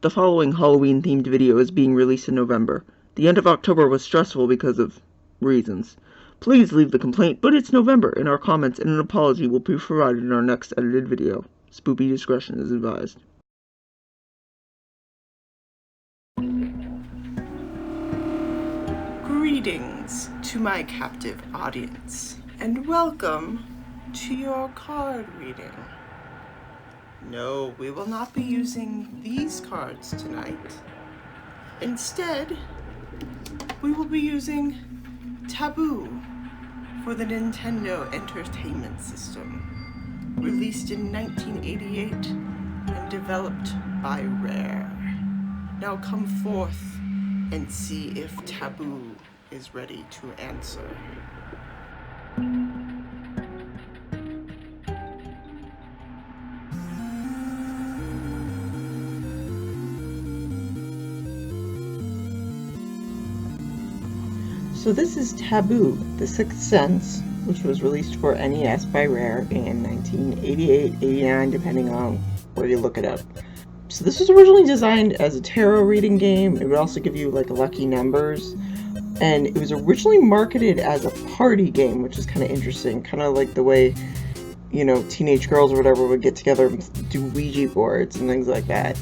the following Halloween-themed video is being released in November. The end of October was stressful because of reasons. Please leave the complaint, but it's November, in our comments, and an apology will be provided in our next edited video. Spoopy discretion is advised. Greetings to my captive audience, and welcome to your card reading. No, we will not be using these cards tonight. Instead, we will be using Taboo for the Nintendo Entertainment System, released in 1988 and developed by Rare. Now come forth and see if Taboo is ready to answer. So this is Taboo, The Sixth Sense, which was released for NES by Rare in 1988, 89, depending on where you look it up. So this was originally designed as a tarot reading game. It would also give you like lucky numbers. And it was originally marketed as a party game, which is kind of interesting. Kind of like the way, you know, teenage girls or whatever would get together and do Ouija boards and things like that.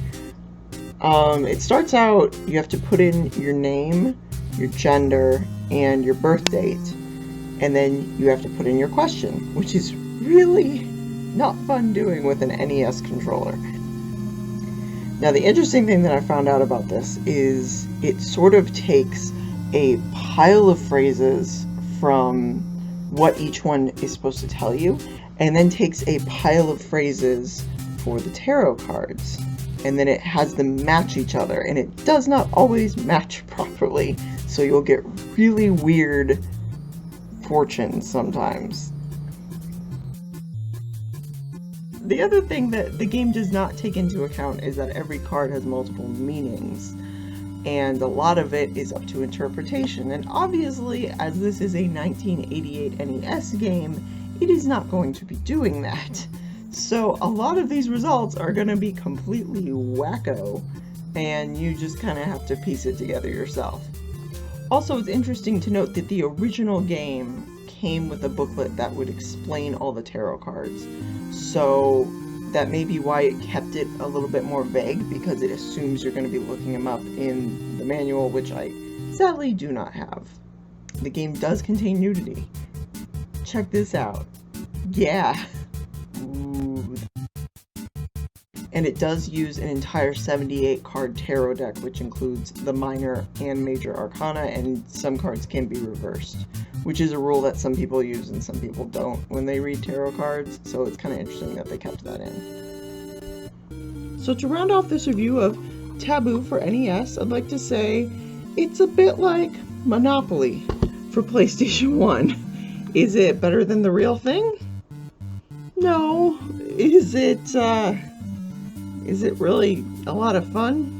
It starts out, you have to put in your name, your gender, and your birth date. And then you have to put in your question, which is really not fun doing with an NES controller. Now, the interesting thing that I found out about this is it sort of takes a pile of phrases from what each one is supposed to tell you, and then takes a pile of phrases for the tarot cards, and then it has them match each other, and it does not always match properly, so you'll get really weird fortunes sometimes. The other thing that the game does not take into account is that every card has multiple meanings, and a lot of it is up to interpretation. And obviously, as this is a 1988 NES game, it is not going to be doing that. So a lot of these results are going to be completely wacko, and you just kind of have to piece it together yourself. Also, it's interesting to note that the original game came with a booklet that would explain all the tarot cards. So that may be why it kept it a little bit more vague, because it assumes you're going to be looking them up in the manual, which I sadly do not have. The game does contain nudity. Check this out. Yeah. Ooh. And it does use an entire 78 card tarot deck, which includes the minor and major arcana, and some cards can be reversed, which is a rule that some people use and some people don't when they read tarot cards, so it's kind of interesting that they kept that in. So to round off this review of Taboo for NES, I'd like to say it's a bit like Monopoly for PlayStation 1. Is it better than the real thing? No. Is it really a lot of fun?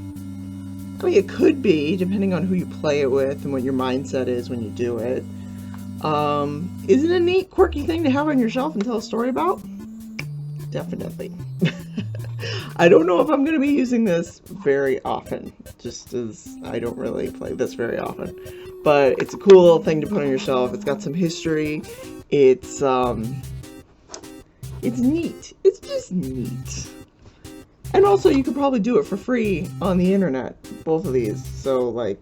I mean, it could be, depending on who you play it with and what your mindset is when you do it. Is it a neat, quirky thing to have on your shelf and tell a story about? Definitely. I don't know if I'm going to be using this very often, just as I don't really play this very often. But it's a cool little thing to put on your shelf. It's got some history. It's neat. It's just neat. And also, you could probably do it for free on the internet, both of these. So, like,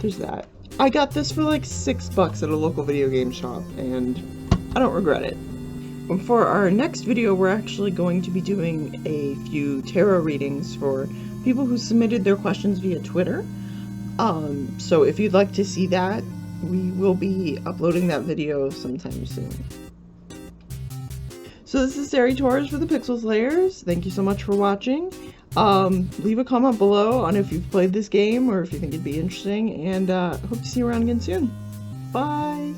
there's that. I got this for like $6 at a local video game shop, and I don't regret it. For our next video, we're actually going to be doing a few tarot readings for people who submitted their questions via Twitter. So if you'd like to see that, we will be uploading that video sometime soon. So this is Sari Torres for the Pixel Slayers. Thank you so much for watching. Leave a comment below on if you've played this game or if you think it'd be interesting, and hope to see you around again soon. Bye!